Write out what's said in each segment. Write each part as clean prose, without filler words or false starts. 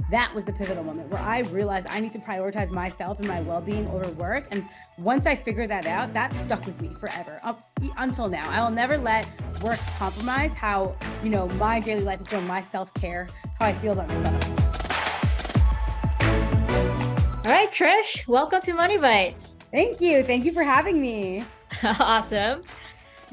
that was the pivotal moment where I realized I need to prioritize myself and my well-being over work. And once I figured that out, that stuck with me forever, until now. I will never let work compromise how, my daily life is going, my self-care, how I feel about myself. All right, Trish, welcome to Money Bites. Thank you. Thank you for having me. Awesome.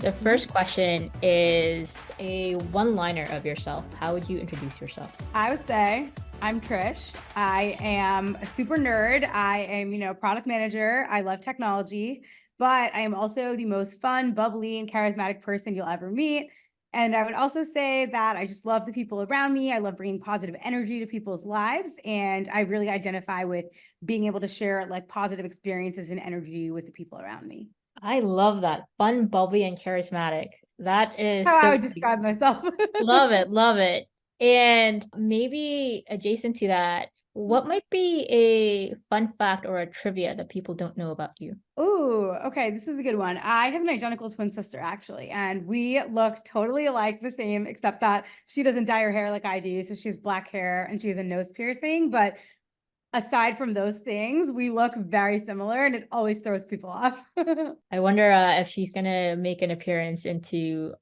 The first question is a one-liner of yourself. How would you introduce yourself? I would say I'm Trish. I am a super nerd. I am, product manager. I love technology, but I am also the most fun, bubbly, and charismatic person you'll ever meet. And I would also say that I just love the people around me. I love bringing positive energy to people's lives. And I really identify with being able to share like positive experiences and energy with the people around me. I love that. Fun, bubbly, and charismatic. That is How I so would cute. describe myself. Love it, love it. And maybe adjacent to that, what might be a fun fact or a trivia that people don't know about you? Ooh, okay, this is a good one. I have an identical twin sister, actually, and we look totally alike, the same, except that she doesn't dye her hair like I do. So she has black hair and she has a nose piercing. But aside from those things, we look very similar and it always throws people off. I wonder if she's gonna make an appearance into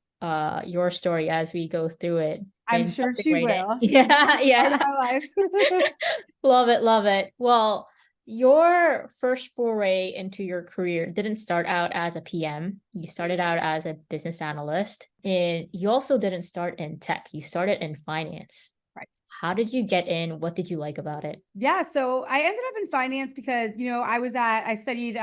your story as we go through it I'm and sure jumping she right in. will. She's Yeah, part yeah. of my life. Love it, love it. Well, your first foray into your career didn't start out as a PM. You started out as a business analyst, and you also didn't start in tech. You started in finance. Right. How did you get in? What did you like about it? Yeah, so I ended up in finance because, I studied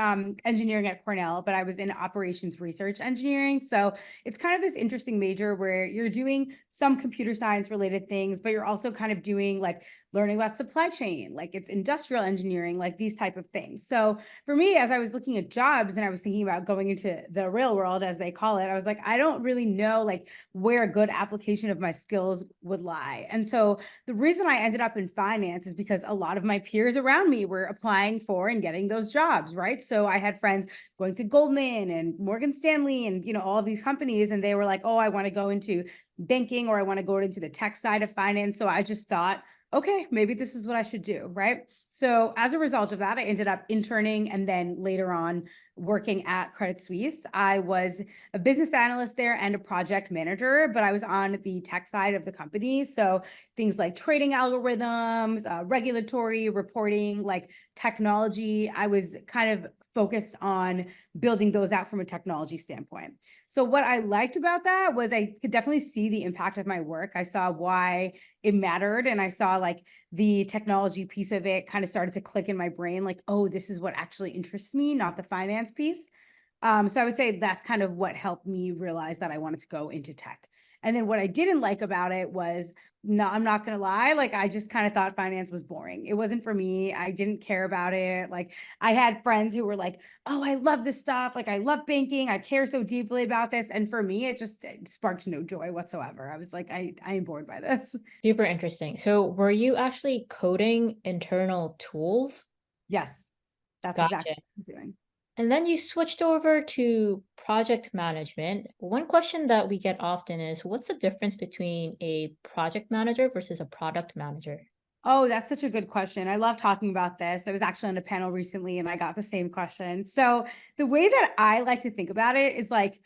engineering at Cornell, but I was in operations research engineering. So it's kind of this interesting major where you're doing some computer science related things, but you're also kind of doing like learning about supply chain, like it's industrial engineering, like these type of things. So for me, as I was looking at jobs and I was thinking about going into the real world, as they call it, I was like, I don't really know like where a good application of my skills would lie. And so the reason I ended up in finance is because a lot of my peers around me were applying for and getting those jobs, right? So I had friends going to Goldman and Morgan Stanley and, all of these companies, and they were like, oh, I want to go into banking or I want to go into the tech side of finance. So I just thought, okay, maybe this is what I should do, right? So as a result of that, I ended up interning and then later on working at Credit Suisse. I was a business analyst there and a project manager, but I was on the tech side of the company. So things like trading algorithms, regulatory reporting, like technology, I was kind of focused on building those out from a technology standpoint. So what I liked about that was I could definitely see the impact of my work. I saw why it mattered. And I saw like the technology piece of it kind of started to click in my brain, like, oh, this is what actually interests me, not the finance piece. So I would say that's kind of what helped me realize that I wanted to go into tech. And then what I didn't like about it was, no, I'm not going to lie. Like, I just kind of thought finance was boring. It wasn't for me. I didn't care about it. Like, I had friends who were like, oh, I love this stuff. Like, I love banking. I care so deeply about this. And for me, it sparked no joy whatsoever. I was like, I am bored by this. Super interesting. So, were you actually coding internal tools? Yes, that's exactly Gotcha. what I was doing. And then you switched over to project management. One question that we get often is what's the difference between a project manager versus a product manager? Oh, that's such a good question. I love talking about this. I was actually on a panel recently and I got the same question. So the way that I like to think about it is like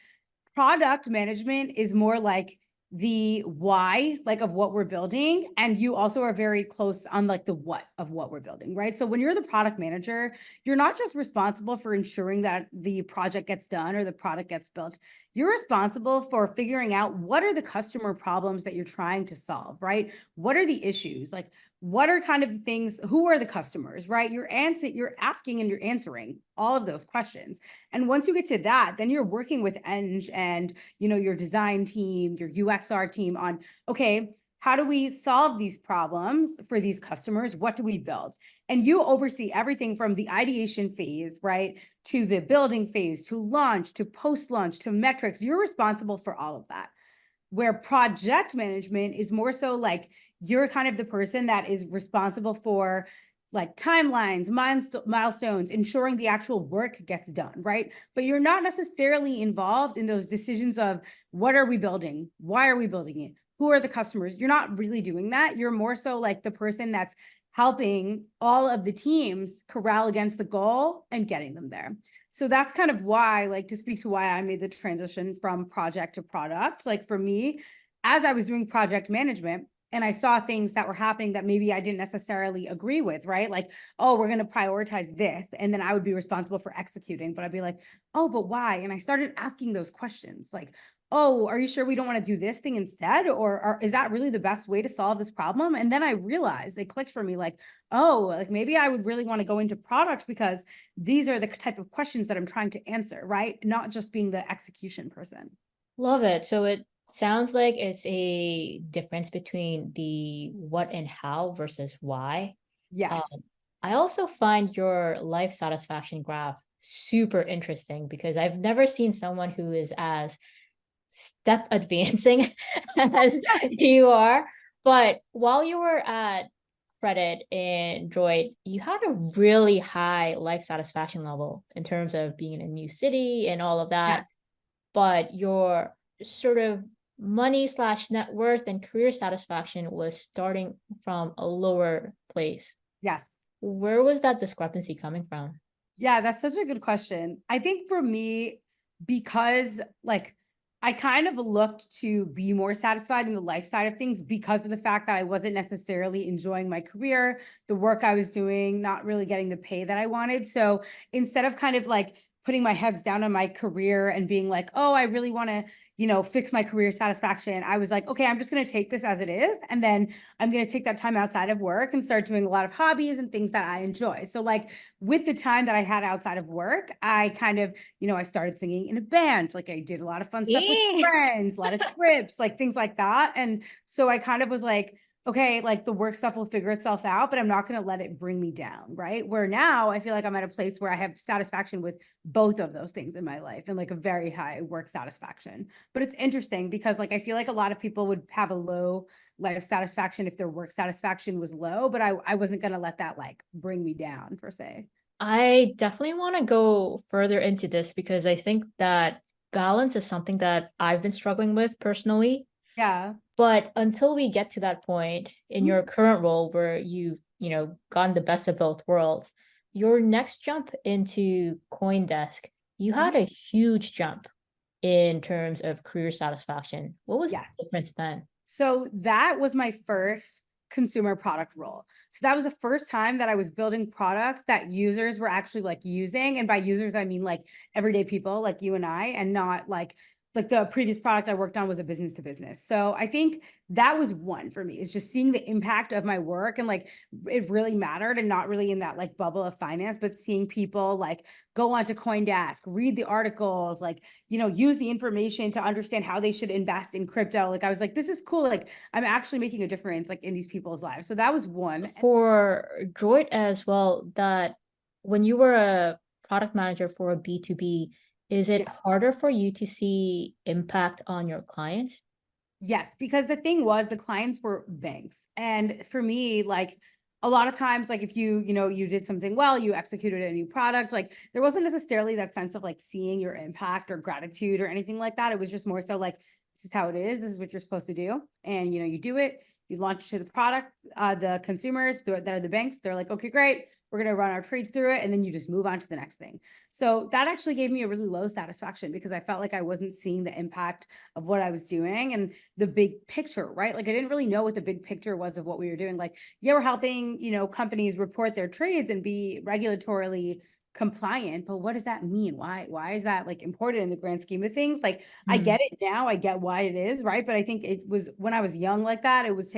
product management is more like the why, like of what we're building. And you also are very close on like the what of what we're building, right? So when you're the product manager, you're not just responsible for ensuring that the project gets done or the product gets built. You're responsible for figuring out what are the customer problems that you're trying to solve, right? What are the issues? Like, what are kind of the things, who are the customers, right? You're asking and you're answering all of those questions. And once you get to that, then you're working with Eng and, your design team, your UXR team on, okay, how do we solve these problems for these customers? What do we build? And you oversee everything from the ideation phase, right, to the building phase, to launch, to post-launch, to metrics. You're responsible for all of that. Where project management is more so like you're kind of the person that is responsible for like timelines, milestones, ensuring the actual work gets done, right? But you're not necessarily involved in those decisions of what are we building? Why are we building it? who are the customers? You're not really doing that. You're more so like the person that's helping all of the teams corral against the goal and getting them there. So that's kind of why, like, to speak to why I made the transition from project to product. Like for me, as I was doing project management, and I saw things that were happening that maybe I didn't necessarily agree with, right? Like, oh, we're going to prioritize this. And then I would be responsible for executing, but I'd be like, oh, but why? And I started asking those questions like, oh, are you sure we don't want to do this thing instead? Or is that really the best way to solve this problem? And then I realized it clicked for me like, oh, like maybe I would really want to go into product because these are the type of questions that I'm trying to answer, right? Not just being the execution person. Love it. So it sounds like it's a difference between the what and how versus why. Um, Yes. I also find your life satisfaction graph super interesting because I've never seen someone who is as step advancing as you are. But while you were at Credit and Droid, you had a really high life satisfaction level in terms of being in a new city and all of Yeah. that. But your sort of money slash net worth and career satisfaction was starting from a lower place. Yes. Where was that discrepancy coming from? Yeah, that's such a good question. I think for me, because like I kind of looked to be more satisfied in the life side of things because of the fact that I wasn't necessarily enjoying my career, the work I was doing, not really getting the pay that I wanted. So instead of kind of like putting my heads down on my career and being like, oh, I really want to, fix my career satisfaction, I was like, okay, I'm just going to take this as it is. And then I'm going to take that time outside of work and start doing a lot of hobbies and things that I enjoy. So like with the time that I had outside of work, I kind of, I started singing in a band. Like I did a lot of fun stuff with Yeah. friends, a lot of trips, like things like that. And so I kind of was like, okay, like the work stuff will figure itself out, but I'm not going to let it bring me down. Right. Where now I feel like I'm at a place where I have satisfaction with both of those things in my life and like a very high work satisfaction. But it's interesting because like I feel like a lot of people would have a low life satisfaction if their work satisfaction was low, but I wasn't going to let that like bring me down per se. I definitely want to go further into this because I think that balance is something that I've been struggling with personally. Yeah. But until we get to that point in your current role where you've, gotten the best of both worlds, your next jump into CoinDesk, you had Mhm. a huge jump in terms of career satisfaction. What was Yes. the difference then? So that was my first consumer product role. So that was the first time that I was building products that users were actually like using. And by users, I mean like everyday people like you and I, and not like the previous product I worked on was a business to business. So I think that was one for me, is just seeing the impact of my work and like it really mattered, and not really in that like bubble of finance, but seeing people like go onto CoinDesk, read the articles, like, use the information to understand how they should invest in crypto. Like I was like, this is cool. Like I'm actually making a difference like in these people's lives. So that was one. For Droid as well, that when you were a product manager for a B2B, is it Yeah. harder for you to see impact on your clients? Yes, because the thing was the clients were banks. And for me, like a lot of times, like if you did something well, you executed a new product, like there wasn't necessarily that sense of like seeing your impact or gratitude or anything like that. It was just more so like, this is how it is. This is what you're supposed to do. And, you do it, you launch to the product, the consumers that are the banks, they're like, okay, great. We're going to run our trades through it. And then you just move on to the next thing. So that actually gave me a really low satisfaction because I felt like I wasn't seeing the impact of what I was doing and the big picture, right? Like I didn't really know what the big picture was of what we were doing. Like, yeah, we're helping, companies report their trades and be regulatorily compliant, but what does that mean? Why is that like important in the grand scheme of things? Like I Hmm. get it now, I get why it is, right? But I think it was when I was young like that, it was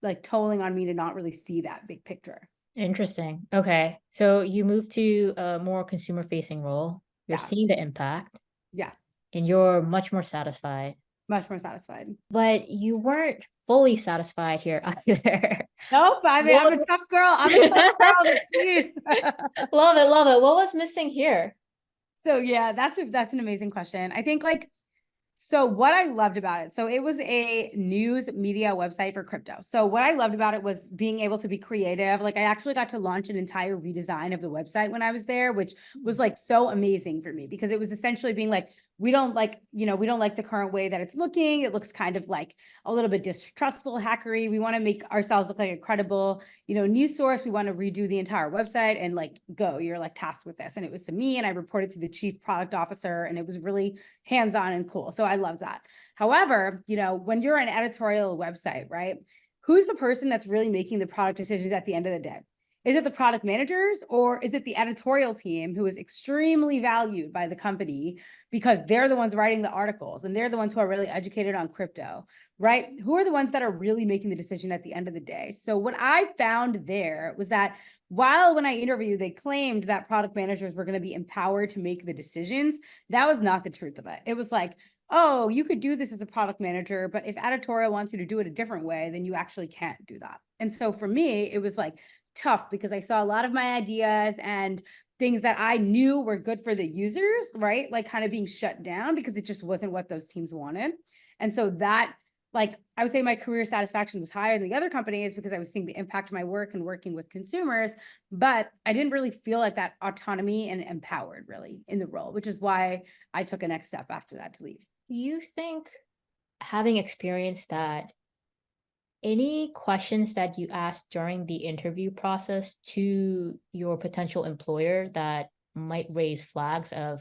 like tolling on me to not really see that big picture. Interesting. Okay. So you moved to a more consumer facing role. You're Yeah. seeing the impact Yes. and you're much more satisfied, Much more satified. but you weren't fully satisfied here either. Nope. I mean, I'm What a tough girl. I'm a tough girl. Please. Love it, love it. What was missing here? So yeah, that's an amazing question. I think like so what I loved about it, so it was a news media website for crypto. So what I loved about it was being able to be creative. Like I actually got to launch an entire redesign of the website when I was there, which was like so amazing for me because it was essentially being like, we don't like, we don't like the current way that it's looking. It looks kind of like a little bit distrustful, hackery. We want to make ourselves look like a credible, news source. We want to redo the entire website and like, go, you're like tasked with this. And it was to me, and I reported to the chief product officer, and it was really hands-on and cool. So I love that. However, when you're an editorial website, right? Who's the person that's really making the product decisions at the end of the day? Is it the product managers, or is it the editorial team who is extremely valued by the company because they're the ones writing the articles and they're the ones who are really educated on crypto, right? Who are the ones that are really making the decision at the end of the day? So what I found there was that while when I interviewed, they claimed that product managers were going to be empowered to make the decisions, that was not the truth of it. It was like, oh, you could do this as a product manager, but if editorial wants you to do it a different way, then you actually can't do that. And so for me, it was like tough because I saw a lot of my ideas and things that I knew were good for the users, right? Like kind of being shut down because it just wasn't what those teams wanted. And so that, like, I would say my career satisfaction was higher than the other companies because I was seeing the impact of my work and working with consumers, but I didn't really feel like that autonomy and empowered really in the role, which is why I took a next step after that to leave. You think, having experienced that, any questions that you asked during the interview process to your potential employer that might raise flags of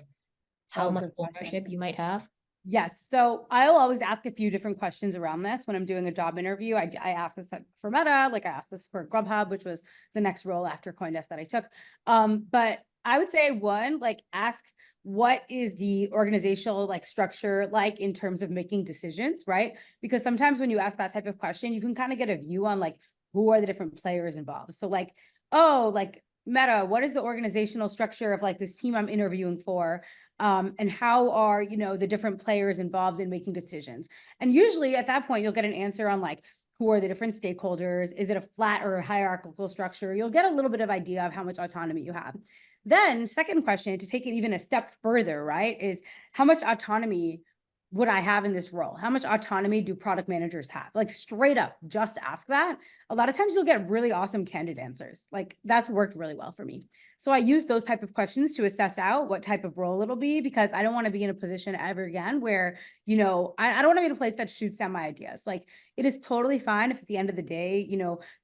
how Oh, much good question. ownership you might have? Yes. So I'll always ask a few different questions around this when I'm doing a job interview. I asked this for Meta, like I asked this for Grubhub, which was the next role after CoinDesk that I took. But I would say one, like ask what is the organizational like structure like in terms of making decisions, right? Because sometimes when you ask that type of question, you can kind of get a view on like who are the different players involved. So like, oh, like Meta, what is the organizational structure of like this team I'm interviewing for? And how are, the different players involved in making decisions? And usually at that point, you'll get an answer on like, who are the different stakeholders? Is it a flat or a hierarchical structure? You'll get a little bit of idea of how much autonomy you have. Then second question, to take it even a step further, right, is how much autonomy would I have in this role? How much autonomy do product managers have? Like straight up, just ask that. A lot of times you'll get really awesome candid answers. Like that's worked really well for me. So I use those type of questions to assess out what type of role it'll be, because I don't want to be in a position ever again where, I don't want to be in a place that shoots down my ideas. Like it is totally fine if at the end of the day,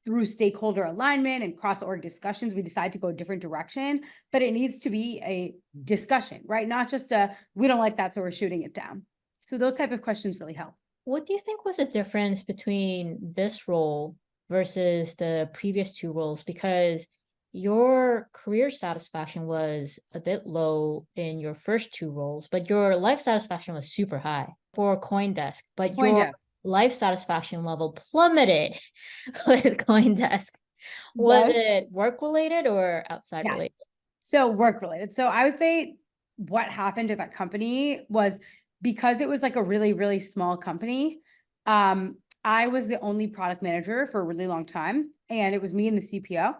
through stakeholder alignment and cross-org discussions, we decide to go a different direction, but it needs to be a discussion, right? Not just we don't like that, so we're shooting it down. So those type of questions really help. What do you think was the difference between this role versus the previous two roles? Because your career satisfaction was a bit low in your first two roles, but your life satisfaction was super high for CoinDesk, but your CoinDesk. life satisfaction level plummeted with CoinDesk. Was Yes. it work related or outside Yeah. related? So work related. So I would say what happened at that company was, because it was like a really, really small company. I was the only product manager for a really long time, and it was me and the CPO,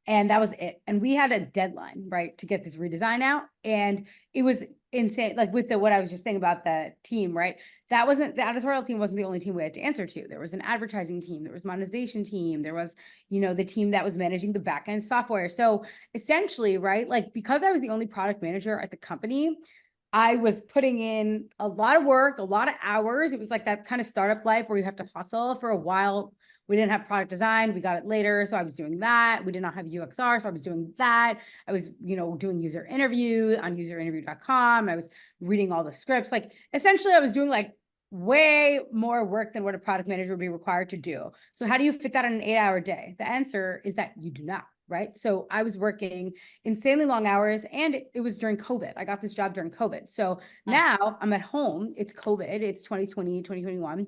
and that was it. And we had a deadline, right, to get this redesign out. And it was insane. Like with what I was just saying about the team, right? The editorial team wasn't the only team we had to answer to. There was an advertising team, there was monetization team, there was, the team that was managing the backend software. So essentially, right, like because I was the only product manager at the company, I was putting in a lot of work, a lot of hours. It was like that kind of startup life where you have to hustle for a while. We didn't have product design. We got it later. So I was doing that. We did not have UXR. So I was doing that. I was, doing user interview on userinterview.com. I was reading all the scripts. Like essentially I was doing like way more work than what a product manager would be required to do. So how do you fit that in an 8-hour day? The answer is that you do not. Right. So I was working insanely long hours, and it was during COVID. I got this job during COVID. So now I'm at home. It's COVID. It's 2020, 2021.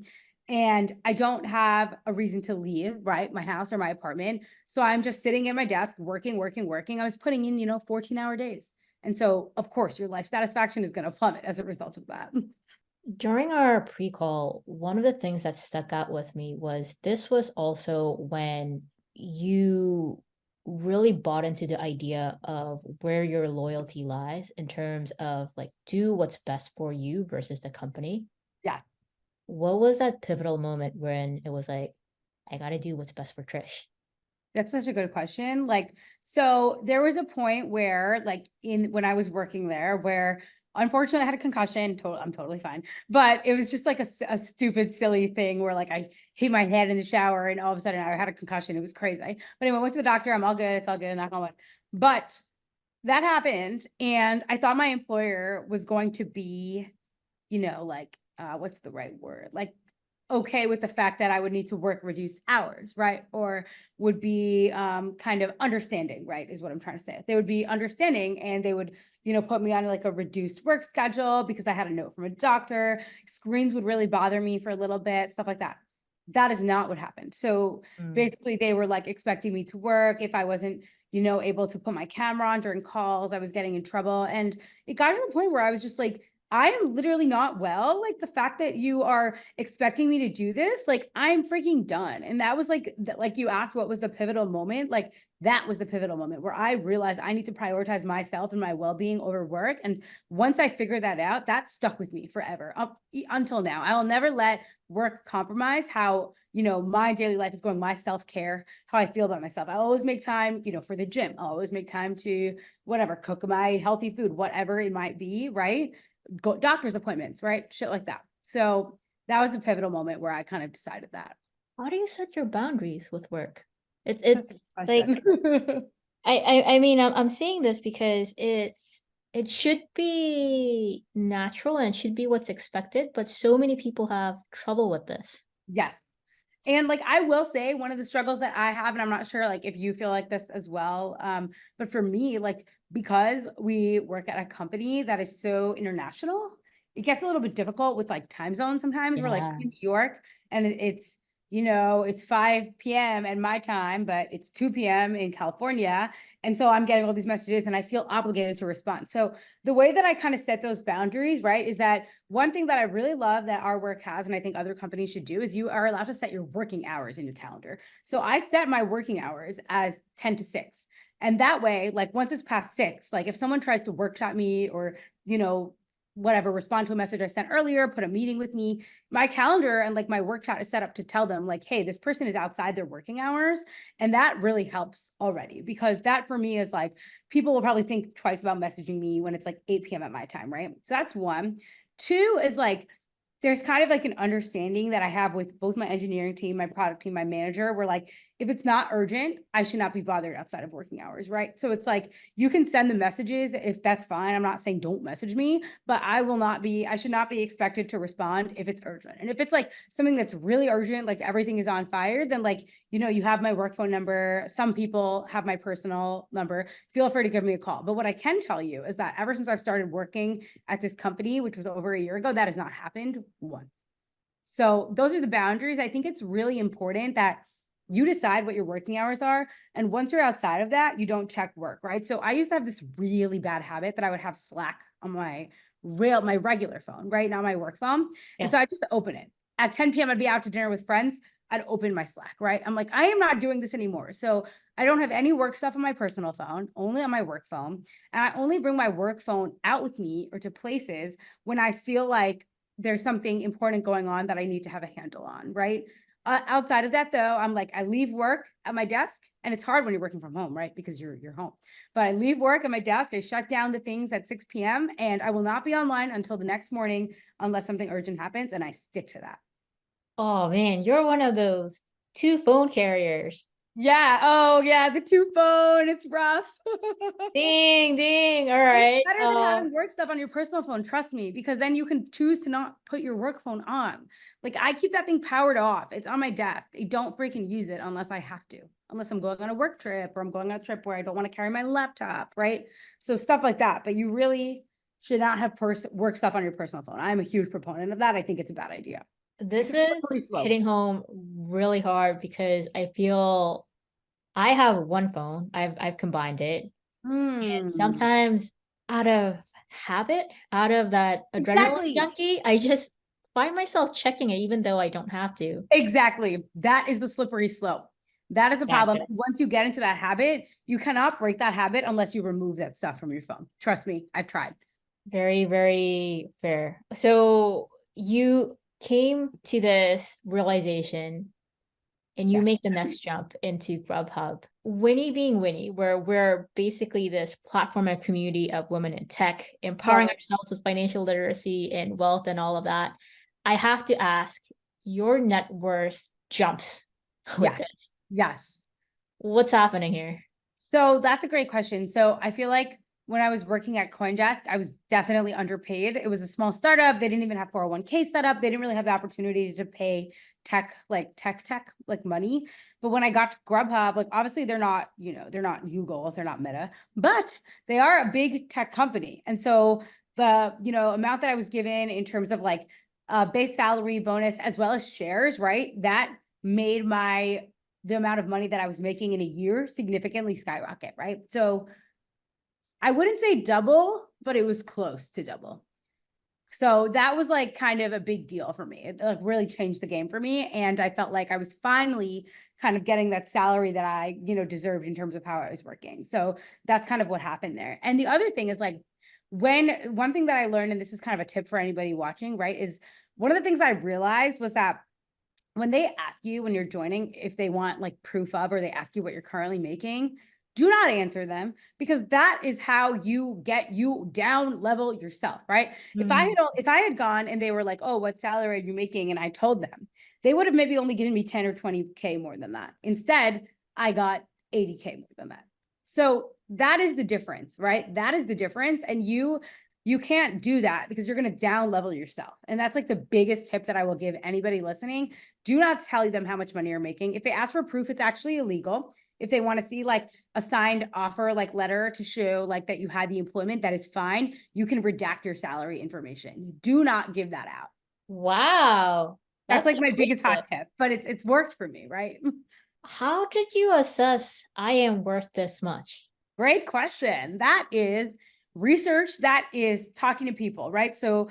And I don't have a reason to leave, right, my house or my apartment. So I'm just sitting at my desk, working. I was putting in, 14-hour days. And so, of course, your life satisfaction is going to plummet as a result of that. During our pre-call, one of the things that stuck out with me was this was also when you really bought into the idea of where your loyalty lies in terms of like do what's best for you versus the company. Yeah. What was that pivotal moment when it was like, I got to do what's best for Trish? That's such a good question. Like, so there was a point where, like, when I was working there, where Unfortunately, I had a concussion. I'm totally fine. But it was just like a stupid, silly thing where like I hit my head in the shower and all of a sudden I had a concussion. It was crazy. But anyway, I went to the doctor. I'm all good. It's all good. Knock on wood. But that happened. And I thought my employer was going to be, like, what's the right word? Like, okay with the fact that I would need to work reduced hours, right? Or would be kind of understanding, right? Is what I'm trying to say. They would be understanding and they would, put me on like a reduced work schedule because I had a note from a doctor. Screens would really bother me for a little bit, stuff like that. That is not what happened. So basically they were like expecting me to work. If I wasn't, able to put my camera on during calls, I was getting in trouble. And it got to the point where I was just like, I am literally not well. Like the fact that you are expecting me to do this, like I'm freaking done. And that was like you asked, what was the pivotal moment? Like that was the pivotal moment where I realized I need to prioritize myself and my well-being over work. And once I figured that out, that stuck with me forever up until now. I will never let work compromise how, my daily life is going, my self-care, how I feel about myself. I always make time, for the gym. I'll always make time to whatever, cook my healthy food, whatever it might be, right? Go doctor's appointments, right? Shit like that. So that was the pivotal moment where I kind of decided that. How do you set your boundaries with work? It's like Question. I mean I'm saying this because it should be natural and it should be what's expected, but so many people have trouble with this. Yes. And like I will say, one of the struggles that I have, and I'm not sure like if you feel like this as well, but for me, like because we work at a company that is so international, it gets a little bit difficult with like time zones sometimes. We're like Yeah. in New York and it's 5 p.m. at my time, but it's 2 p.m. in California. And so I'm getting all these messages and I feel obligated to respond. So the way that I kind of set those boundaries, right, is that one thing that I really love that our work has, and I think other companies should do, is you are allowed to set your working hours in your calendar. So I set my working hours as 10 to 6. And that way, like once it's past 6, like if someone tries to work chat me or, whatever, respond to a message I sent earlier, put a meeting with me, my calendar and like my work chat is set up to tell them like, hey, this person is outside their working hours. And that really helps already because that for me is like, people will probably think twice about messaging me when it's like 8 p.m. at my time, right? So that's one. Two is like, there's kind of like an understanding that I have with both my engineering team, my product team, my manager, where like, if it's not urgent, I should not be bothered outside of working hours, right? So it's like, you can send the messages if that's fine. I'm not saying don't message me, but I should not be expected to respond if it's urgent. And if it's like something that's really urgent, like everything is on fire, then like, you have my work phone number. Some people have my personal number. Feel free to give me a call. But what I can tell you is that ever since I've started working at this company, which was over a year ago, that has not happened once. So those are the boundaries. I think it's really important that you decide what your working hours are. And once you're outside of that, you don't check work, right? So I used to have this really bad habit that I would have Slack on my regular phone, right? Not my work phone. Yeah. And so I just open it. At 10 p.m., I'd be out to dinner with friends. I'd open my Slack, right? I'm like, I am not doing this anymore. So I don't have any work stuff on my personal phone, only on my work phone. And I only bring my work phone out with me or to places when I feel like there's something important going on that I need to have a handle on, right? Outside of that, though, I'm like, I leave work at my desk, and it's hard when you're working from home, right? Because you're home. But I leave work at my desk. I shut down the things at 6 p.m. and I will not be online until the next morning unless something urgent happens, and I stick to that. Oh man, you're one of those two phone carriers. Yeah. Oh, yeah. The two phone. It's rough. Ding, ding. All It's right. better than having work stuff on your personal phone, trust me, because then you can choose to not put your work phone on. Like I keep that thing powered off. It's on my desk. I don't freaking use it unless I have to, unless I'm going on a work trip or I'm going on a trip where I don't want to carry my laptop, right? So stuff like that. But you really should not have work stuff on your personal phone. I'm a huge proponent of that. I think it's a bad idea. This It's is slippery slope. hitting home really hard because I feel I have one phone. I've combined it. And Hmm. sometimes out of habit, out of that adrenaline Exactly. junkie, I just find myself checking it even though I don't have to. Exactly. That is the slippery slope. That is the problem. Gotcha. Once you get into that habit, you cannot break that habit unless you remove that stuff from your phone. Trust me, I've tried. Very, very fair. So you came to this realization and you Yes. make the next jump into Grubhub. Winnie being Winnie, where we're basically this platform and community of women in tech, empowering Totally. ourselves with financial literacy and wealth and all of that. I have to ask, your net worth jumps with Yes. this. Yes. What's happening here? So that's a great question. So I feel like when I was working at CoinDesk, I was definitely underpaid. It was a small startup. They didn't even have 401k set up. They didn't really have the opportunity to pay tech, like money. But when I got to Grubhub, like obviously they're not, they're not Google, they're not Meta, but they are a big tech company. And so the, amount that I was given in terms of like base salary, bonus, as well as shares, right? That made the amount of money that I was making in a year significantly skyrocket, right? So I wouldn't say double, but it was close to double. So that was like kind of a big deal for me. It like really changed the game for me. And I felt like I was finally kind of getting that salary that I, deserved in terms of how I was working. So that's kind of what happened there. And the other thing is like one thing that I learned, and this is kind of a tip for anybody watching, right, is one of the things I realized was that when they ask you when you're joining if they want like proof of, or they ask you what you're currently making, do not answer them, because that is how you down level yourself, right? If I had gone and they were like, oh, what salary are you making, and I told them, they would have maybe only given me 10 or 20k more than that. Instead, I got 80k more than that. So that is the difference, right? That is the difference. And you can't do that, because you're going to down level yourself. And that's like the biggest tip that I will give anybody listening. Do not tell them how much money you're making. If they ask for proof, it's actually illegal. If they want to see like a signed offer, like letter to show like that you had the employment, that is fine. You can redact your salary information. Do not give that out. Wow. That's That's like a my great biggest tip. hot tip, but it's worked for me, right? How did you assess I am worth this much? Great question. That is research. That is talking to people, right? So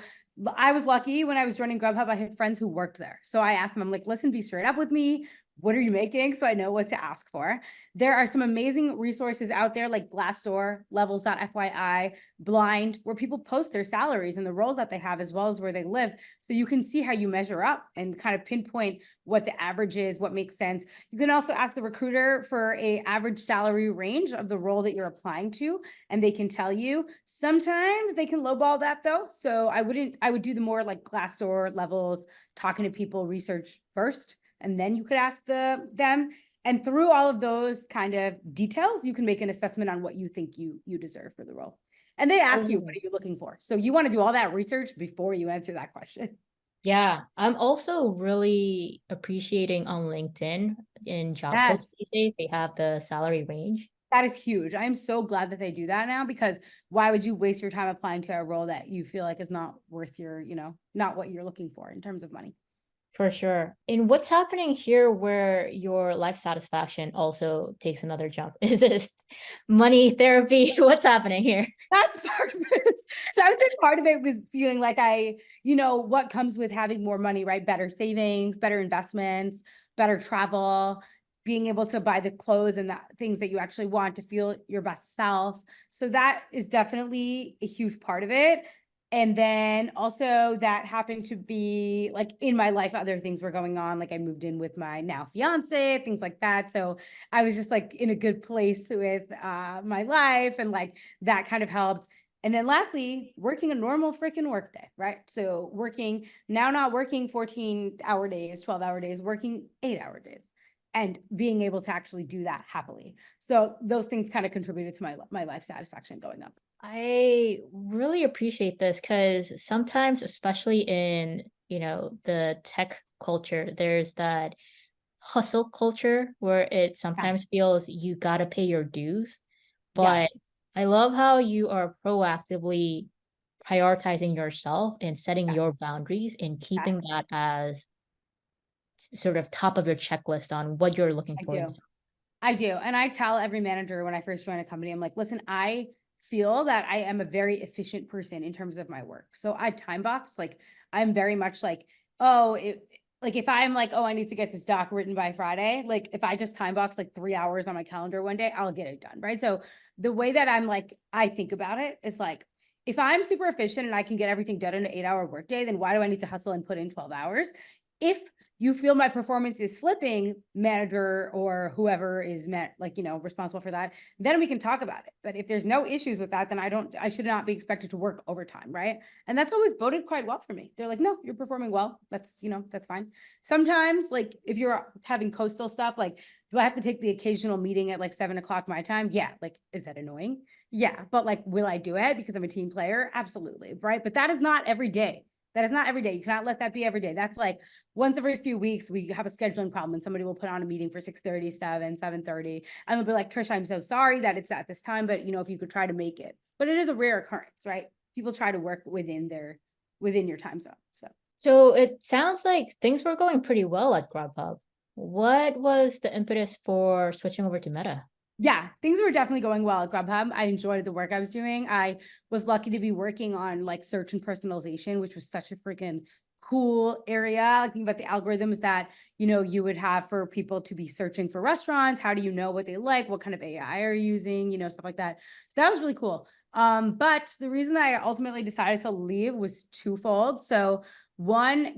I was lucky when I was running Grubhub, I had friends who worked there. So I asked them, I'm like, listen, be straight up with me. What are you making? So I know what to ask for. There are some amazing resources out there like Glassdoor, levels.fyi, Blind, where people post their salaries and the roles that they have, as well as where they live. So you can see how you measure up and kind of pinpoint what the average is, what makes sense. You can also ask the recruiter for a average salary range of the role that you're applying to, and they can tell you. Sometimes they can lowball that though. So I would do the more like Glassdoor, Levels, talking to people, research first, and then you could ask them. And through all of those kind of details, you can make an assessment on what you think you deserve for the role. And they ask you, what are you looking for? So you want to do all that research before you answer that question. Yeah, I'm also really appreciating on LinkedIn in job posts Yes. these days, they have the salary range. That is huge. I'm so glad that they do that now, because why would you waste your time applying to a role that you feel like is not worth your, not what you're looking for in terms of money? For sure. And what's happening here where your life satisfaction also takes another jump? Is this money therapy? What's happening here? That's part of it. So I think part of it was feeling like what comes with having more money, right? Better savings, better investments, better travel, being able to buy the clothes and the things that you actually want to feel your best self. So that is definitely a huge part of it. And then also that happened to be like in my life, other things were going on. Like I moved in with my now fiance, things like that. So I was just like in a good place with my life, and like that kind of helped. And then lastly, working a normal freaking work day, right? So not working 14-hour days, 12-hour days, working 8-hour days, and being able to actually do that happily. So those things kind of contributed to my life satisfaction going up. I really appreciate this because sometimes, especially in, the tech culture, there's that hustle culture where it Yeah. sometimes feels you gotta pay your dues. Yes, But I love how you are proactively prioritizing yourself and setting yeah, your boundaries and keeping exactly. that as sort of top of your checklist on what you're looking I for. do. I do. And I tell every manager when I first join a company, I'm like, listen, I feel that I am a very efficient person in terms of my work. So I time box, like I'm very much like, oh, like if I'm like, oh, I need to get this doc written by Friday, like if I just time box like 3 hours on my calendar one day, I'll get it done. Right. So the way that I think about it is like, if I'm super efficient and I can get everything done in an 8-hour workday, then why do I need to hustle and put in 12 hours? If you feel my performance is slipping, manager or whoever is responsible for that, then we can talk about it. But if there's no issues with that, then I should not be expected to work overtime, right? And that's always boded quite well for me. They're like, no, you're performing well. That's fine. Sometimes, like if you're having coastal stuff, like, do I have to take the occasional meeting at like 7 o'clock my time? Yeah. Like, is that annoying? Yeah. But like, will I do it because I'm a team player? Absolutely. Right. But that is not every day. That is not every day. You cannot let that be every day. That's like once every few weeks, we have a scheduling problem and somebody will put on a meeting for 6:30, 7:30, and they'll be like, Trish, I'm so sorry that it's at this time, but if you could try to make it. But it is a rare occurrence, right? People try to work within your time zone. So it sounds like things were going pretty well at Grubhub. What was the impetus for switching over to Meta? Yeah, things were definitely going well at Grubhub. I enjoyed the work I was doing. I was lucky to be working on like search and personalization, which was such a freaking cool area. Like, think about the algorithms that, you would have for people to be searching for restaurants. How do you know what they like? What kind of AI are you using? Stuff like that. So that was really cool. But the reason that I ultimately decided to leave was twofold. So one,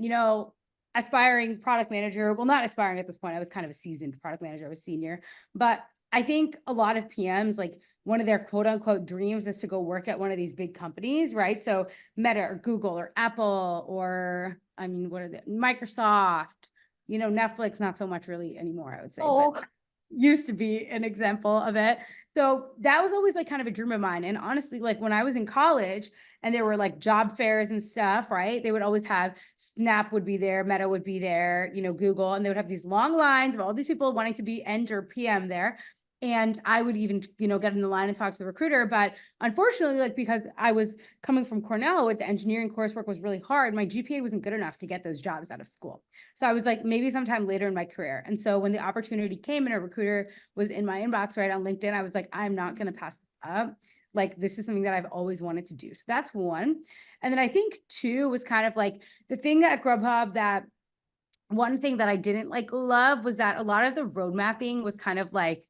aspiring product manager, well, not aspiring at this point. I was kind of a seasoned product manager. I was senior, but I think a lot of PMs, like one of their quote unquote dreams is to go work at one of these big companies, right? So Meta or Google or Apple or, what are they? Microsoft, Netflix, not so much really anymore, I would say, but used to be an example of it. So that was always like kind of a dream of mine. And honestly, like when I was in college and there were like job fairs and stuff, right? They would always have Snap would be there, Meta would be there, Google, and they would have these long lines of all these people wanting to be Eng or PM there. And I would even, get in the line and talk to the recruiter. But unfortunately, like because I was coming from Cornell with the engineering coursework was really hard, my GPA wasn't good enough to get those jobs out of school. So I was like, maybe sometime later in my career. And so when the opportunity came and a recruiter was in my inbox, right on LinkedIn, I was like, I'm not going to pass this up. Like, this is something that I've always wanted to do. So that's one. And then I think two was kind of like the thing at Grubhub that one thing that I didn't like love was that a lot of the road mapping was kind of like,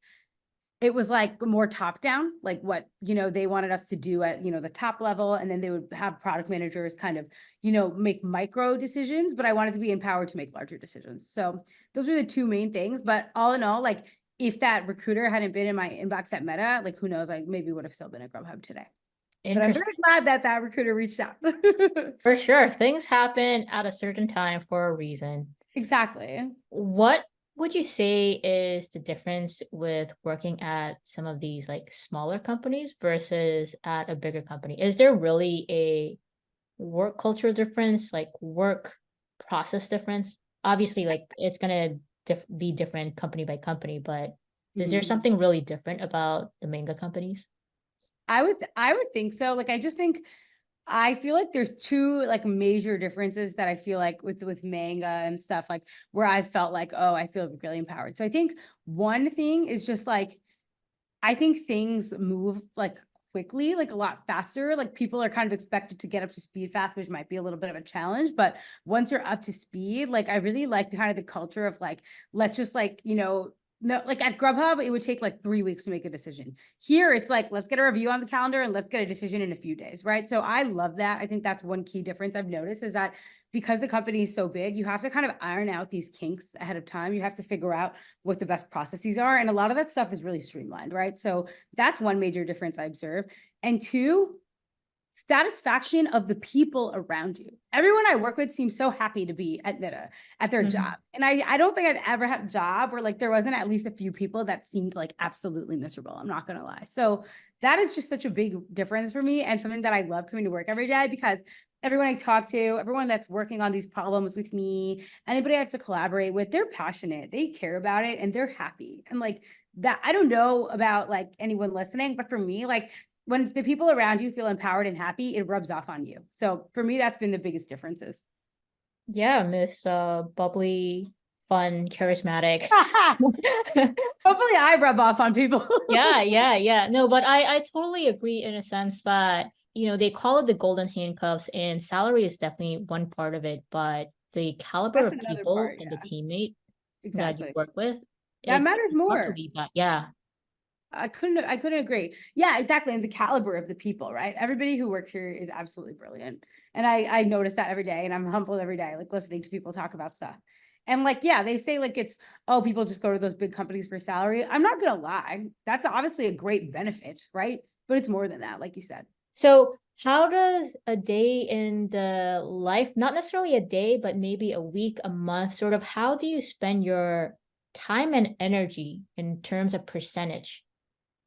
it was like more top down, like what, they wanted us to do at, the top level. And then they would have product managers kind of, make micro decisions, but I wanted to be empowered to make larger decisions. So those were the two main things. But all in all, like if that recruiter hadn't been in my inbox at Meta, like who knows, I maybe would have still been at Grubhub today. But I'm very glad that that recruiter reached out. For sure. Things happen at a certain time for a reason. Exactly. What would you say is the difference with working at some of these like smaller companies versus at a bigger company? Is there really a work culture difference, like work process difference? Obviously, like it's gonna be different company by company, but is there something really different about the manga companies? I would think so. Like, I feel like there's two like major differences that I feel like with manga and stuff, like where I felt like, oh, I feel really empowered. So I think one thing is just like, I think things move like quickly, like a lot faster. Like people are kind of expected to get up to speed fast, which might be a little bit of a challenge. But once you're up to speed, like I really like the kind of the culture of like, let's just like, no, like at Grubhub, it would take like 3 weeks to make a decision. Here, it's like, let's get a review on the calendar and let's get a decision in a few days, right? So I love that. I think that's one key difference I've noticed is that because the company is so big, you have to kind of iron out these kinks ahead of time. You have to figure out what the best processes are. And a lot of that stuff is really streamlined, right? So that's one major difference I observe. And two, satisfaction of the people around you. Everyone I work with seems so happy to be at Meta at their job. And I don't think I've ever had a job where like there wasn't at least a few people that seemed like absolutely miserable. I'm not going to lie. So that is just such a big difference for me and something that I love coming to work every day because everyone I talk to, everyone that's working on these problems with me, anybody I have to collaborate with, they're passionate, they care about it, and they're happy. And like that, I don't know about like anyone listening, but for me, like when the people around you feel empowered and happy, it rubs off on you. So for me, that's been the biggest differences. Yeah, Miss Bubbly, fun, charismatic. Hopefully I rub off on people. Yeah. No, but I totally agree in a sense that, they call it the golden handcuffs and salary is definitely one part of it, but the caliber That's of another people part. and the Yeah, teammate that you exactly. work with, That matters it's hard to more. leave that. Yeah. I couldn't agree. Yeah, exactly. And the caliber of the people, right? Everybody who works here is absolutely brilliant. And I notice that every day and I'm humbled every day, like listening to people talk about stuff. And like, yeah, they say like it's, oh, people just go to those big companies for salary. I'm not gonna lie. That's obviously a great benefit, right? But it's more than that, like you said. So how does a day in the life, not necessarily a day, but maybe a week, a month, sort of, how do you spend your time and energy in terms of percentage?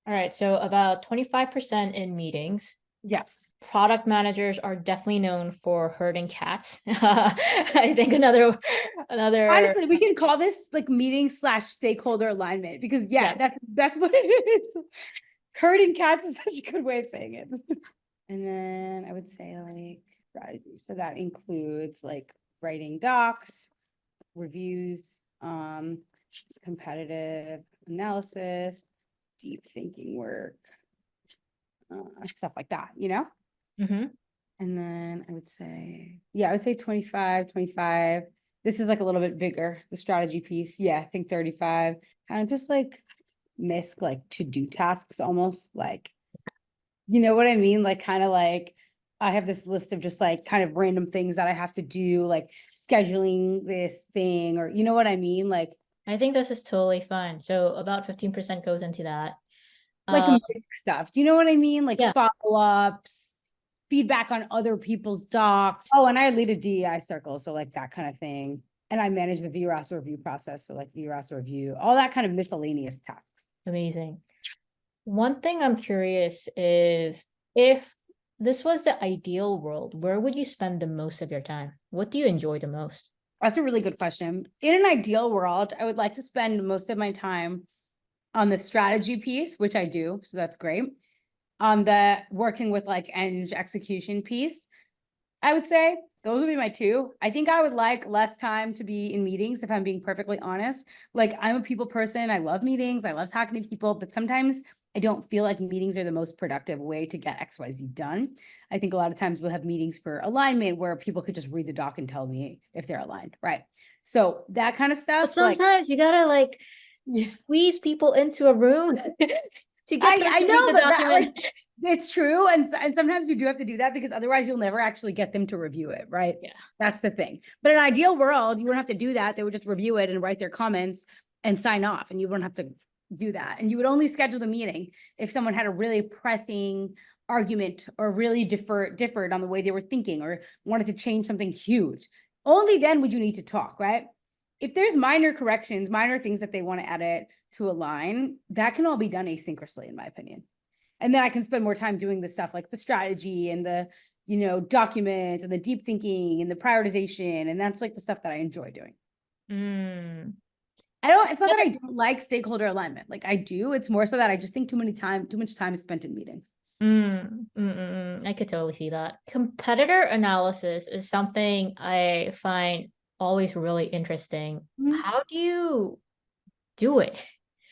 All right, so about 25% in meetings. Yes. Product managers are definitely known for herding cats. I think another Honestly, we can call this like meeting slash stakeholder alignment because yeah, yes. that's what it is. Herding cats is such a good way of saying it. And then I would say like strategy. So that includes like writing docs, reviews, competitive analysis, deep thinking work, stuff like that, you know? Mhm. And then I would say, yeah, I would say 25, 25. This is like a little bit bigger, the strategy piece. Yeah, I think 35. Kind of just like misc like to-do tasks almost like, you know what I mean? Like kind of like I have this list of just like kind of random things that I have to do, like scheduling this thing, or you know what I mean? I think this is totally fine. So about 15% goes into that. Like Um, misc stuff. Do you know what I mean? Like yeah, follow-ups, feedback on other people's docs. Oh, and I lead a DEI circle, so like that kind of thing. And I manage the VRAS review process, so like VRAS review, all that kind of miscellaneous tasks. amazing. One thing I'm curious is if this was the ideal world, where would you spend the most of your time? What do you enjoy the most? That's a really good question. In an ideal world, I would like to spend most of my time on the strategy piece, which I do, so that's great. On the working with like eng execution piece, I would say those would be my two. I think I would like less time to be in meetings, if I'm being perfectly honest. Like I'm a people person. I love meetings. I love talking to people, but sometimes I don't feel like meetings are the most productive way to get XYZ done. I think a lot of times we'll have meetings for alignment where people could just read the doc and tell me if they're aligned, right? So that kind of But stuff, like sometimes you gotta like squeeze people into a room to get them I to read know, the but that like document. it's true, and sometimes you do have to do that because otherwise you'll never actually get them to review it, right? Yeah. That's the thing. But in an ideal world, you wouldn't have to do that. They would just review it and write their comments and sign off, and you wouldn't have to do that. And you would only schedule the meeting if someone had a really pressing argument or really differed on the way they were thinking or wanted to change something huge. Only then would you need to talk, right? If there's minor corrections, minor things that they want to edit to align, that can all be done asynchronously, in my opinion. And then I can spend more time doing the stuff like the strategy and the, you know, documents and the deep thinking and the prioritization. And that's like the stuff that I enjoy doing. Mm. It's not that I don't like stakeholder alignment. Like I do. It's more so that I just think too much time is spent in meetings. I could totally see that. Competitor analysis is something I find always really interesting. Mhm. How do you do it?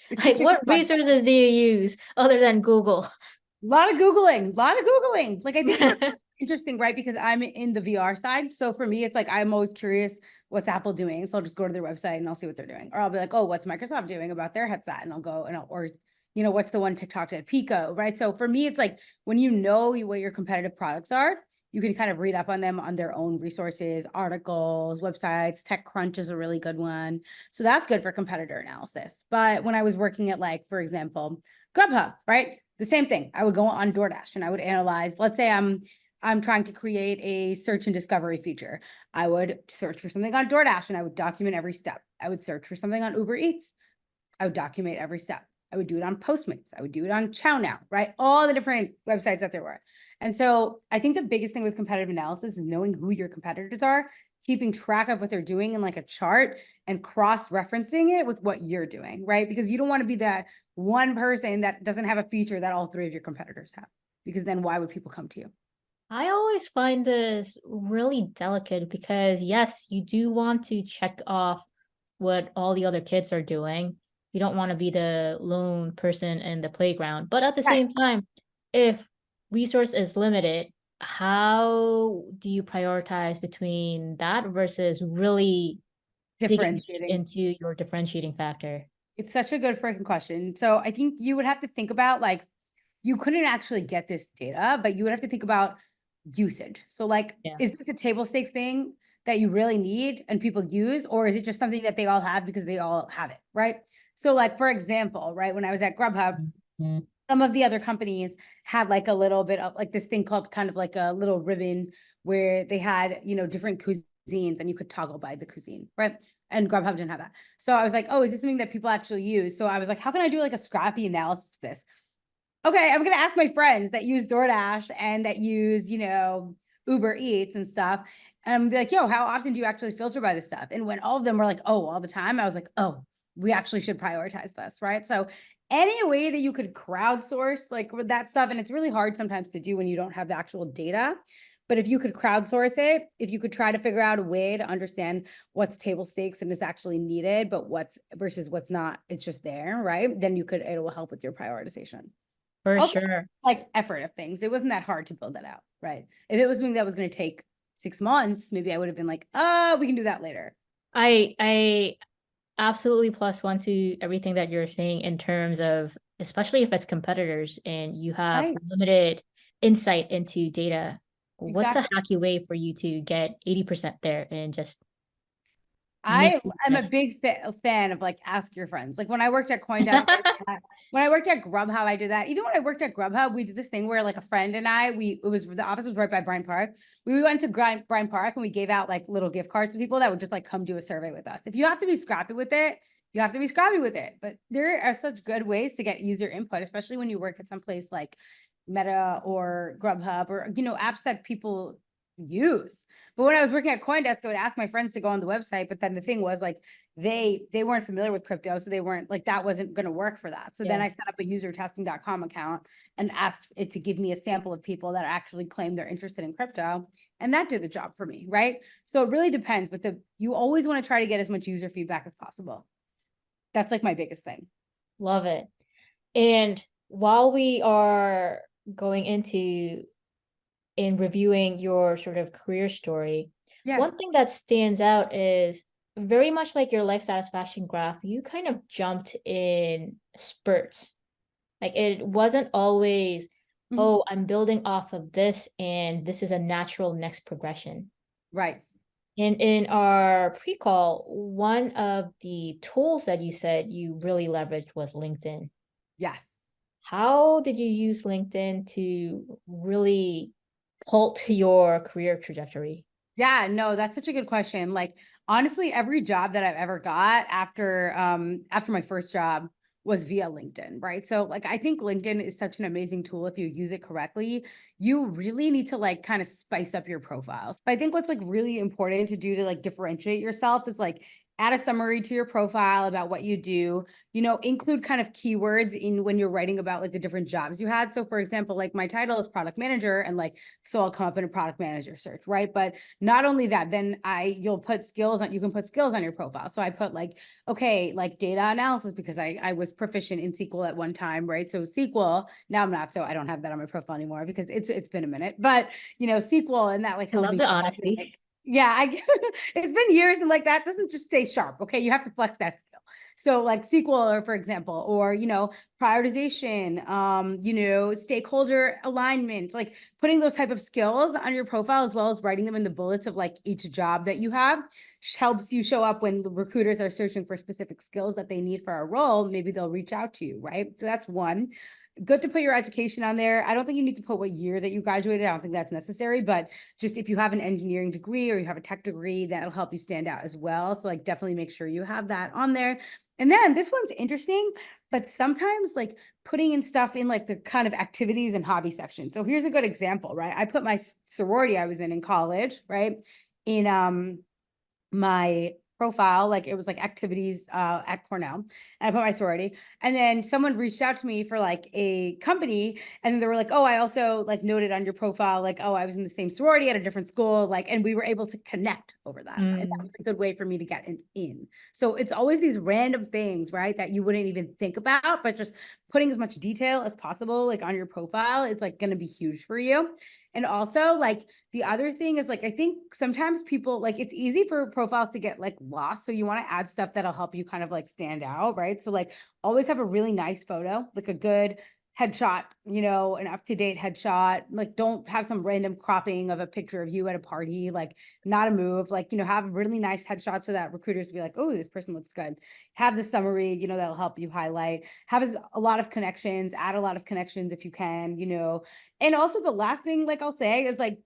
It's Like, such a good what question. resources do you use other than Google? A lot of Googling, a lot of Googling. Like I think for interesting, right? Because I'm in the VR side. So for me, it's like I'm always curious what's Apple doing. So I'll just go to their website and I'll see what they're doing. Or I'll be like, oh, what's Microsoft doing about their headset? And I'll go and or you know, what's the one TikTok did? Pico, right? So for me, it's like when you know what your competitive products are, you can kind of read up on them on their own resources, articles, websites. TechCrunch is a really good one. So that's good for competitor analysis. But when I was working at like, for example, Grubhub, right? The same thing. I would go on DoorDash and I would analyze, let's say I'm trying to create a search and discovery feature. I would search for something on DoorDash and I would document every step. I would search for something on Uber Eats. I would document every step. I would do it on Postmates. I would do it on ChowNow, right? All the different websites that there were. And so I think the biggest thing with competitive analysis is knowing who your competitors are, keeping track of what they're doing in like a chart and cross-referencing it with what you're doing, right? Because you don't want to be that one person that doesn't have a feature that all three of your competitors have, because then why would people come to you? I always find this really delicate because, yes, you do want to check off what all the other kids are doing. You don't want to be the lone person in the playground. But at the Right. same time, if resource is limited, how do you prioritize between that versus really digging deep Differentiating. into your differentiating factor? It's such a good freaking question. So I think you would have to think about like, you couldn't actually get this data, but you would have to think about usage. So like, Yeah. is this a table stakes thing that you really need and people use, or is it just something that they all have because they all have it, right? So like, for example, right, when I was at Grubhub, some of the other companies had like a little bit of like this thing called kind of like a little ribbon where they had, you know, different cuisines and you could toggle by the cuisine, right? And Grubhub didn't have that. So I was like, oh, is this something that people actually use? So I was like, how can I do like a scrappy analysis of this? Okay, I'm gonna ask my friends that use DoorDash and that use, you know, Uber Eats and stuff. And I'm be like, yo, how often do you actually filter by this stuff? And when all of them were like, oh, all the time, I was like, oh, we actually should prioritize this, right? So any way that you could crowdsource like with that stuff, and it's really hard sometimes to do when you don't have the actual data. But if you could crowdsource it, if you could try to figure out a way to understand what's table stakes and is actually needed, but what's versus what's not, it's just there, right? Then you could, it will help with your prioritization. For Also, sure. like effort of things. It wasn't that hard to build that out, right? If it was something that was going to take 6 months, maybe I would have been like, oh, we can do that later. I absolutely plus one to everything that you're saying in terms of, especially if it's competitors and you have Right. limited insight into data. What's a Exactly. hacky way for you to get 80% there and just make I it am a best? big fan of like ask your friends. Like when I worked at CoinDesk, I did that. When I worked at Grubhub, I did that. Even when I worked at Grubhub, we did this thing where like a friend and I, it was the office was right by Bryant Park. We went to Bryant Park and we gave out like little gift cards to people that would just like come do a survey with us. If you have to be scrappy with it, you have to be scrappy with it. But there are such good ways to get user input, especially when you work at some place like Meta or Grubhub or, you know, apps that people use. But when I was working at CoinDesk, I would ask my friends to go on the website. But then the thing was like they weren't familiar with crypto, so they weren't like that wasn't going to work for that. So then Yeah. I set up a usertesting.com account and asked it to give me a sample of people that actually claim they're interested in crypto, and that did the job for me, right? So it really depends, but you always want to try to get as much user feedback as possible. That's like my biggest thing. Love it. And while we are going into in reviewing your sort of career story, Yeah. one thing that stands out is very much like your life satisfaction graph, you kind of jumped in spurts. Like it wasn't always, Mhm. oh, I'm building off of this and this is a natural next progression. Right. And in our pre-call, one of the tools that you said you really leveraged was LinkedIn. Yes. How did you use LinkedIn to really halt your career trajectory? Yeah, no, that's such a good question. Like honestly, every job that I've ever got after my first job was via LinkedIn, right? So like I think LinkedIn is such an amazing tool if you use it correctly. You really need to like kind of spice up your profiles. But I think what's like really important to do to like differentiate yourself is like add a summary to your profile about what you do, you know, include kind of keywords in when you're writing about like the different jobs you had. So for example, like my title is product manager and like so I'll come up in a product manager search, right? But not only that, then you can put skills on your profile. So I put like, okay, like data analysis because I was proficient in SQL at one time, right? So SQL, now I'm not, so I don't have that on my profile anymore because it's been a minute, but you know, SQL and that like I helped love me the show up in, honesty. like, yeah, it's been years and like that doesn't just stay sharp. Okay. You have to flex that skill. So like SQL or for example, or, you know, prioritization, you know, stakeholder alignment, like putting those type of skills on your profile as well as writing them in the bullets of like each job that you have helps you show up when the recruiters are searching for specific skills that they need for a role. Maybe they'll reach out to you, right? So that's one. Good to put your education on there. I don't think you need to put what year that you graduated. I don't think that's necessary, but just if you have an engineering degree or you have a tech degree, that'll help you stand out as well. So like definitely make sure you have that on there. And then this one's interesting, but sometimes like putting in stuff in like the kind of activities and hobby section. So here's a good example, right? I put my sorority I was in college, right? In my profile, like it was like activities at Cornell, and I put my sorority, and then someone reached out to me for like a company, and then they were like, oh, I also like noted on your profile like, oh, I was in the same sorority at a different school, like, and we were able to connect over that, and that was a good way for me to get in. So it's always these random things, right, that you wouldn't even think about, but just putting as much detail as possible like on your profile is like going to be huge for you. And also like the other thing is like, I think sometimes people like it's easy for profiles to get like lost. So you want to add stuff that'll help you kind of like stand out, right? So like always have a really nice photo, like a good headshot, an up-to-date headshot. Like, don't have some random cropping of a picture of you at a party, like not a move. Like, have a really nice headshot so that recruiters will be like, oh, this person looks good. Have the summary, that'll help you highlight. Have a lot of connections, add a lot of connections if you can, And also the last thing, like I'll say is like,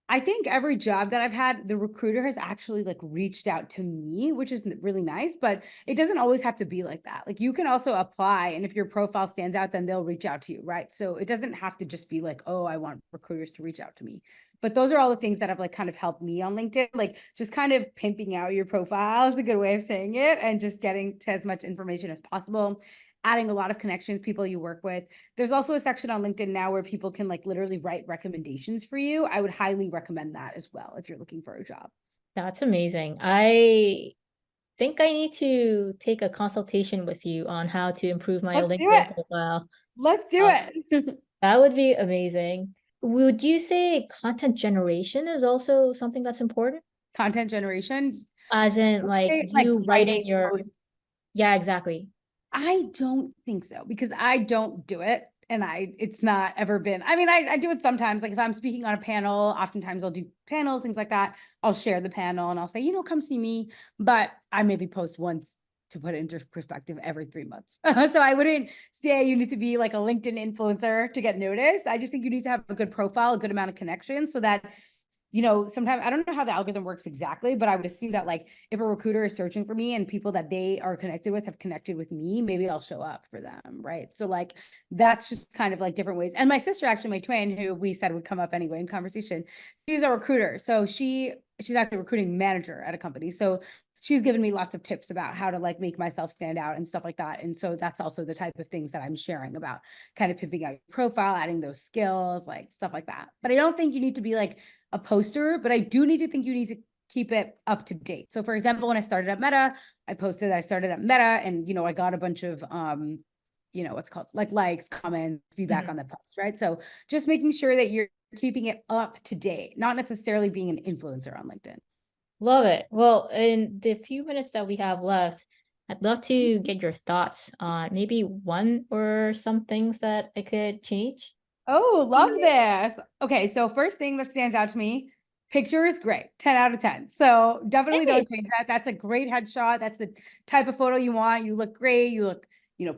I think every job that I've had, the recruiter has actually like reached out to me, which is really nice, but it doesn't always have to be like that. Like, you can also apply, and if your profile stands out, then they'll reach out to you, right? So it doesn't have to just be like, oh, I want recruiters to reach out to me. But those are all the things that have like kind of helped me on LinkedIn, like just kind of pimping out your profile is a good way of saying it, and just getting to as much information as possible, adding a lot of connections, people you work with. There's also a section on LinkedIn now where people can like literally write recommendations for you. I would highly recommend that as well if you're looking for a job. That's amazing. I think I need to take a consultation with you on how to improve my Let's do LinkedIn it. profile. Let's do Um, it. that would be amazing. Would you say content generation is also something that's important? Content generation, As in, like like you writing writing your, posts. yeah, exactly. I don't think so, because I don't do it. And it's not ever been, I mean, I do it sometimes. Like if I'm speaking on a panel, oftentimes I'll do panels, things like that. I'll share the panel and I'll say, come see me. But I maybe post once, to put it into perspective, every 3 months. So I wouldn't say you need to be like a LinkedIn influencer to get noticed. I just think you need to have a good profile, a good amount of connections, so that sometimes I don't know how the algorithm works exactly, but I would assume that like if a recruiter is searching for me and people that they are connected with have connected with me, maybe I'll show up for them, right? So like that's just kind of like different ways. And my sister, actually, my twin, who we said would come up anyway in conversation, she's a recruiter. So she's actually a recruiting manager at a company. So she's given me lots of tips about how to like make myself stand out and stuff like that. And so that's also the type of things that I'm sharing about, kind of pimping out your profile, adding those skills, like stuff like that. But I don't think you need to be like a poster, but I do need to think you need to keep it up to date. So for example, when I started at Meta, I posted that I started at Meta, and I got a bunch of what's called like likes, comments, feedback Mhm. on the post, right? So just making sure that you're keeping it up to date, not necessarily being an influencer on LinkedIn. Love it. Well, in the few minutes that we have left, I'd love to get your thoughts on maybe one or some things that I could change. Oh, love this. Okay, so first thing that stands out to me, picture is great, 10 out of 10. So definitely Hey, don't change that. That's a great headshot. That's the type of photo you want. You look great. You look,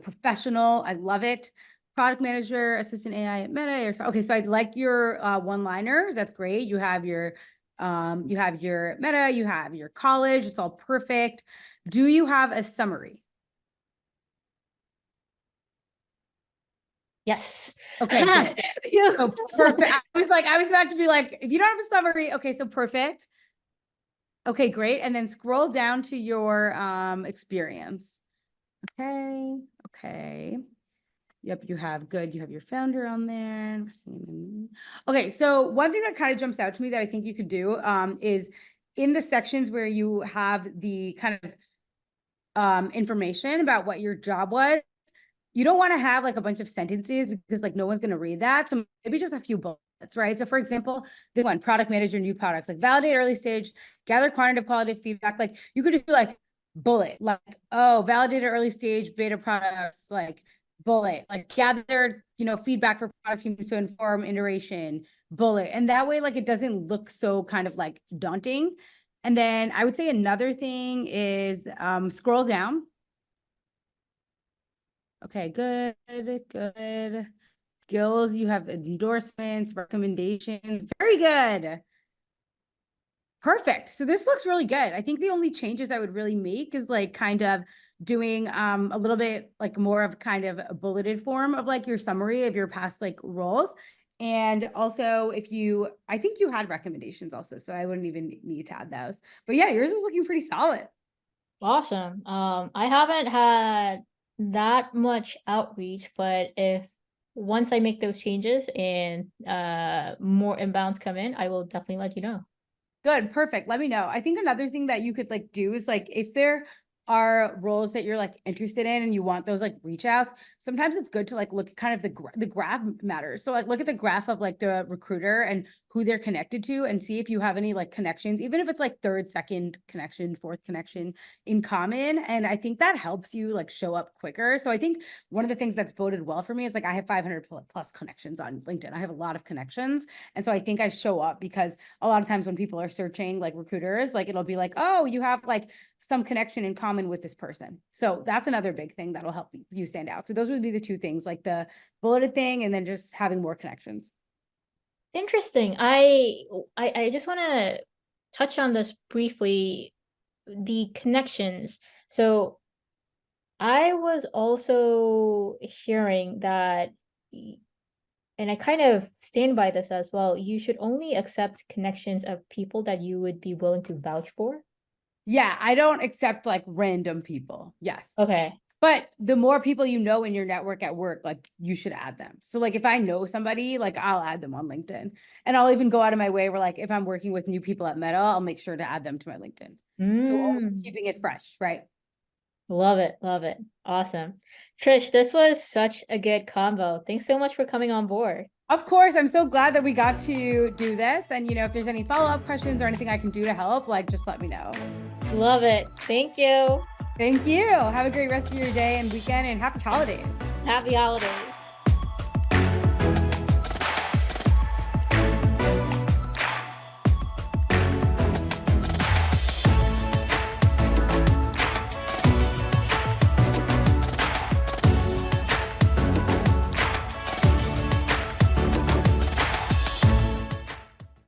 professional. I love it. Product manager, assistant AI at Meta. Okay, so I like your one-liner. That's great. You have your Meta, you have your college. It's all perfect. Do you have a summary? yes. Okay, good. Yeah. So perfect. I was about to be like, if you don't have a summary, okay, so perfect. Okay, great. And then scroll down to your experience. Okay, okay. Yep, you have your founder on there. Okay, so one thing that kind of jumps out to me that I think you could do is in the sections where you have the kind of information about what your job was, you don't want to have like a bunch of sentences, because like no one's going to read that. So maybe just a few bullets, right? So for example, this one, product manager, new products, like validate early stage, gather quantitative qualitative feedback. Like you could just do like bullet, like, oh, validated early stage beta products, like bullet, like gather, feedback for product teams to inform iteration, bullet. And that way, like it doesn't look so kind of like daunting. And then I would say another thing is scroll down. Okay, good, good. Skills, you have endorsements, recommendations. Very good. Perfect. So this looks really good. I think the only changes I would really make is like kind of doing a little bit like more of kind of a bulleted form of like your summary of your past like roles. And also I think you had recommendations also, so I wouldn't even need to add those. But yeah, yours is looking pretty solid. Awesome. I haven't had that much outreach, but if once I make those changes and more inbounds come in, I will definitely let you know. Good, perfect. Let me know. I think another thing that you could like do is like if there are roles that you're like interested in and you want those like reach outs, sometimes it's good to like look at kind of the graph matters. So like look at the graph of like the recruiter and who they're connected to and see if you have any like connections, even if it's like third, second connection, fourth connection in common. And I think that helps you like show up quicker. So I think one of the things that's boded well for me is like I have 500 plus connections on LinkedIn. I have a lot of connections. And so I think I show up because a lot of times when people are searching like recruiters, like it'll be like, oh, you have like some connection in common with this person. So that's another big thing that'll help you stand out. So those would be the two things, like the bulleted thing and then just having more connections. Interesting. I just want to touch on this briefly, the connections. So I was also hearing that, and I kind of stand by this as well, you should only accept connections of people that you would be willing to vouch for. Yeah, I don't accept like random people. Yes. Okay. But the more people you know in your network at work, like you should add them. So like if I know somebody, like I'll add them on LinkedIn. And I'll even go out of my way where like if I'm working with new people at Meta, I'll make sure to add them to my LinkedIn. So always keeping it fresh, right? Love it. Love it. Awesome. Trish, this was such a good combo. Thanks so much for coming on board. Of course, I'm so glad that we got to do this. And, you know, if there's any follow-up questions or anything I can do to help, like, just let me know. Love it. Thank you. Thank you. Have a great rest of your day and weekend and happy holidays. Happy holidays.